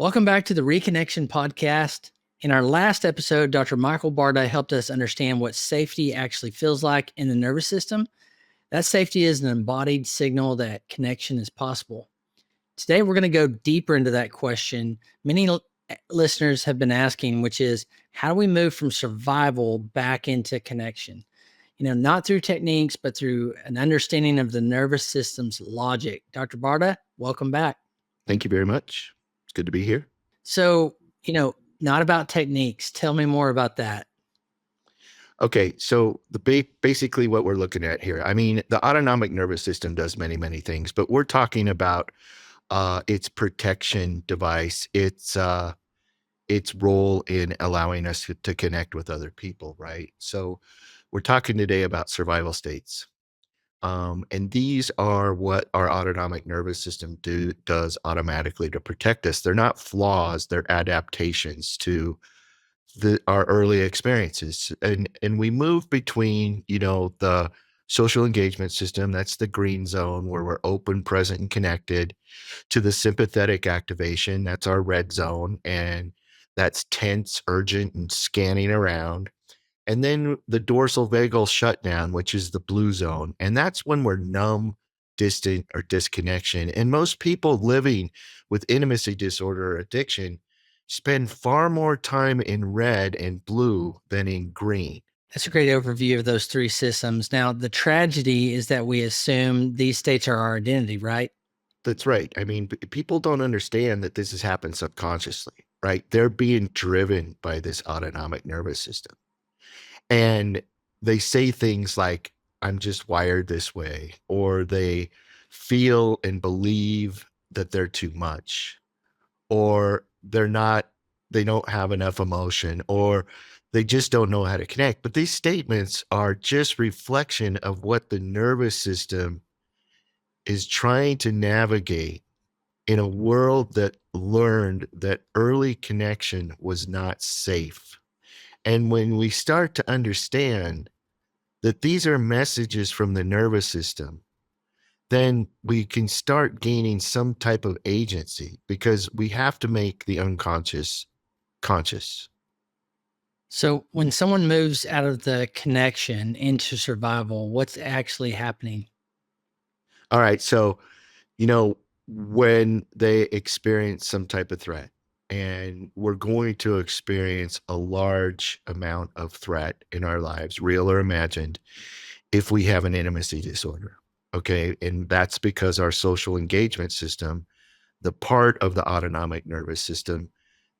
Welcome back to the Reconnection Podcast. In our last episode, Dr. Michael Barta helped us understand what safety actually feels like in the nervous system. That safety is an embodied signal that connection is possible. Today, we're going to go deeper into that question many listeners have been asking, which is how do we move from survival back into connection? Not through techniques, but through an understanding of the nervous system's logic. Dr. Barta, welcome back. Thank you very much. It's good to be here. So, not about techniques. Tell me more about that. Okay, so basically what we're looking at here, the autonomic nervous system does many, many things, but we're talking about its protection device, its role in allowing us to connect with other people, right? So we're talking today about survival states. And these are what our autonomic nervous system does automatically to protect us. They're not flaws, they're adaptations to our early experiences. And we move between, the social engagement system, that's the green zone where we're open, present, and connected, to the sympathetic activation, that's our red zone, and that's tense, urgent, and scanning around. And then the dorsal vagal shutdown, which is the blue zone. And that's when we're numb, distant, or disconnection. And most people living with intimacy disorder or addiction spend far more time in red and blue than in green. That's a great overview of those three systems. Now, the tragedy is that we assume these states are our identity, right? That's right. People don't understand that this has happened subconsciously, right? They're being driven by this autonomic nervous system. And they say things like, I'm just wired this way, or they feel and believe that they're too much, or they don't have enough emotion, or they just don't know how to connect. But these statements are just reflection of what the nervous system is trying to navigate in a world that learned that early connection was not safe. And when we start to understand that these are messages from the nervous system, then we can start gaining some type of agency, because we have to make the unconscious conscious. So when someone moves out of the connection into survival, what's actually happening? All right. So, when they experience some type of threat, and we're going to experience a large amount of threat in our lives, real or imagined, if we have an intimacy disorder. Okay. And that's because our social engagement system, the part of the autonomic nervous system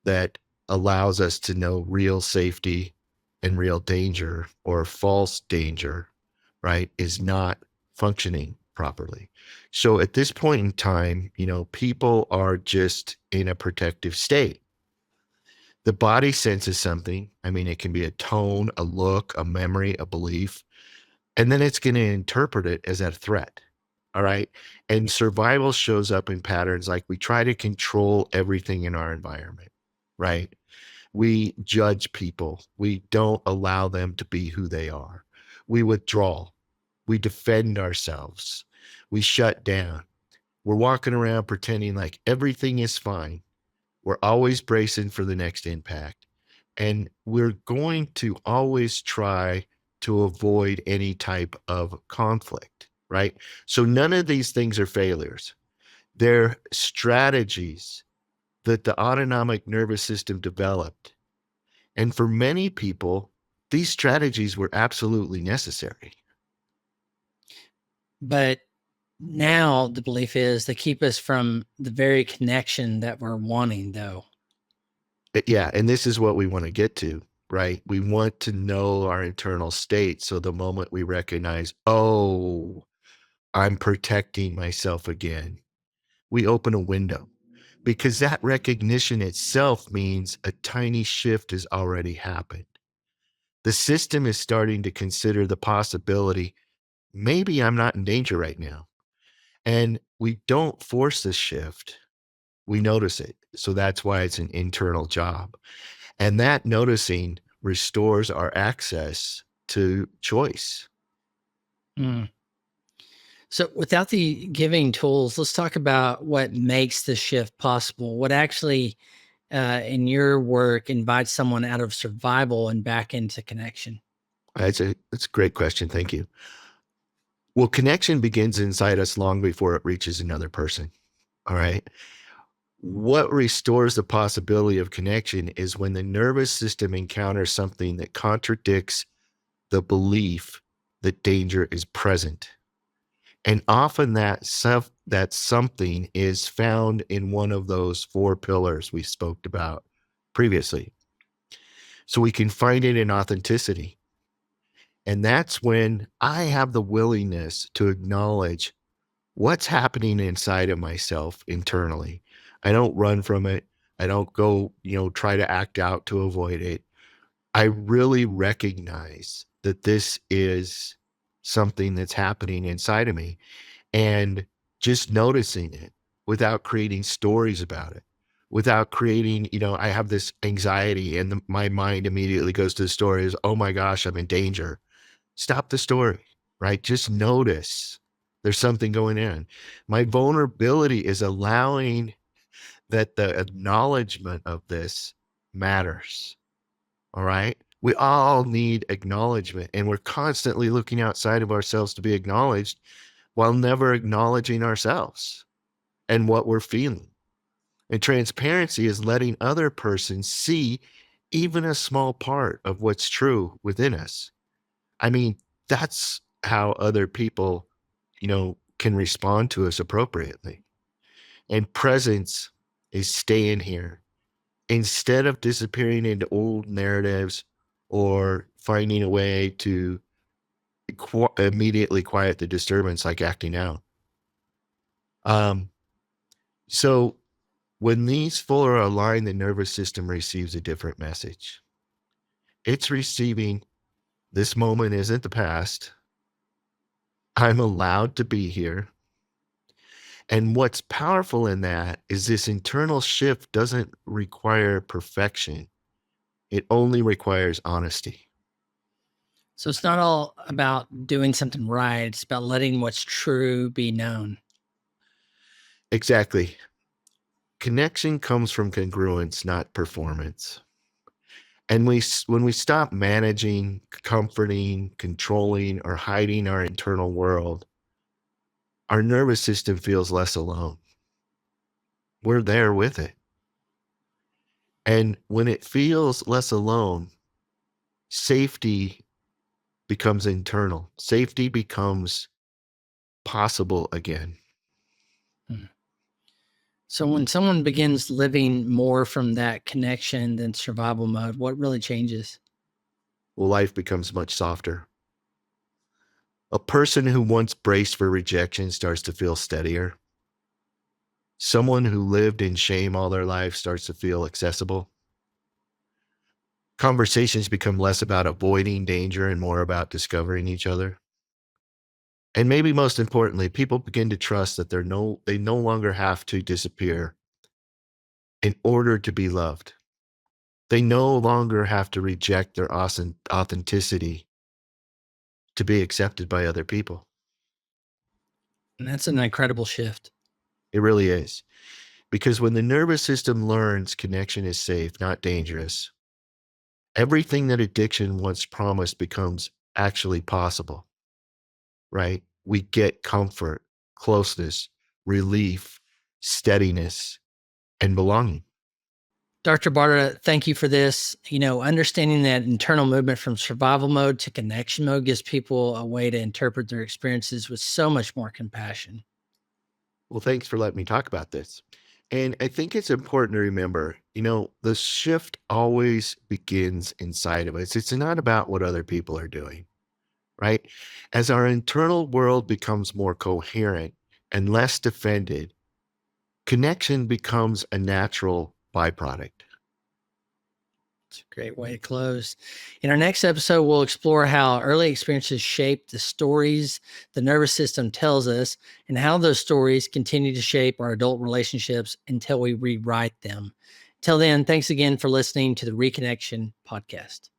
that allows us to know real safety and real danger or false danger, right, is not functioning properly. So at this point in time, people are just in a protective state. The body senses something. It can be a tone, a look, a memory, a belief, and then it's going to interpret it as a threat. All right. And survival shows up in patterns like we try to control everything in our environment, right? We judge people. We don't allow them to be who they are. We withdraw. We defend ourselves. We shut down. We're walking around pretending like everything is fine. We're always bracing for the next impact. And we're going to always try to avoid any type of conflict, right? So none of these things are failures. They're strategies that the autonomic nervous system developed. And for many people, these strategies were absolutely necessary. But now the belief is they keep us from the very connection that we're wanting, though. Yeah. And this is what we want to get to, right? We want to know our internal state. So the moment we recognize, oh, I'm protecting myself again, we open a window, because that recognition itself means a tiny shift has already happened. The system is starting to consider the possibility, maybe I'm not in danger right now. And we don't force this shift. We notice it. So that's why it's an internal job. And that noticing restores our access to choice. Mm. So, without the giving tools, let's talk about what makes the shift possible. What actually, in your work, invites someone out of survival and back into connection? That's a great question. Thank you. Well, connection begins inside us long before it reaches another person. All right. What restores the possibility of connection is when the nervous system encounters something that contradicts the belief that danger is present. And often that something is found in one of those four pillars we spoke about previously. So we can find it in authenticity. And that's when I have the willingness to acknowledge what's happening inside of myself internally. I don't run from it. I don't go, try to act out to avoid it. I really recognize that this is something that's happening inside of me, and just noticing it without creating stories about it, without creating, I have this anxiety and my mind immediately goes to the story is, oh my gosh, I'm in danger. Stop the story, right? Just notice there's something going on. My vulnerability is allowing that the acknowledgement of this matters. All right. We all need acknowledgement, and we're constantly looking outside of ourselves to be acknowledged while never acknowledging ourselves and what we're feeling. And transparency is letting other persons see even a small part of what's true within us. I mean, that's how other people, can respond to us appropriately. And presence is staying here instead of disappearing into old narratives or finding a way to immediately quiet the disturbance, like acting out. So when these four are aligned, the nervous system receives a different message. It's receiving, this moment isn't the past. I'm allowed to be here. And what's powerful in that is this internal shift doesn't require perfection. It only requires honesty. So, it's not all about doing something right, it's about letting what's true be known. Exactly. Connection comes from congruence, not performance. And when we stop managing, comforting, controlling, or hiding our internal world, our nervous system feels less alone. We're there with it. And when it feels less alone, safety becomes internal. Safety becomes possible again. So, when someone begins living more from that connection than survival mode, what really changes? Well, life becomes much softer. A person who once braced for rejection starts to feel steadier. Someone who lived in shame all their life starts to feel accessible. Conversations become less about avoiding danger and more about discovering each other. And maybe most importantly, people begin to trust that they no longer have to disappear in order to be loved. They no longer have to reject their authenticity to be accepted by other people. And that's an incredible shift. It really is. Because when the nervous system learns connection is safe, not dangerous, everything that addiction once promised becomes actually possible, right? We get comfort, closeness, relief, steadiness, and belonging. Dr. Barta, thank you for this. Understanding that internal movement from survival mode to connection mode gives people a way to interpret their experiences with so much more compassion. Well, thanks for letting me talk about this. And I think it's important to remember, the shift always begins inside of us. It's not about what other people are doing, right? As our internal world becomes more coherent and less defended, connection becomes a natural byproduct. It's a great way to close. In our next episode, we'll explore how early experiences shape the stories the nervous system tells us and how those stories continue to shape our adult relationships until we rewrite them. Till then, thanks again for listening to the Reconnection Podcast.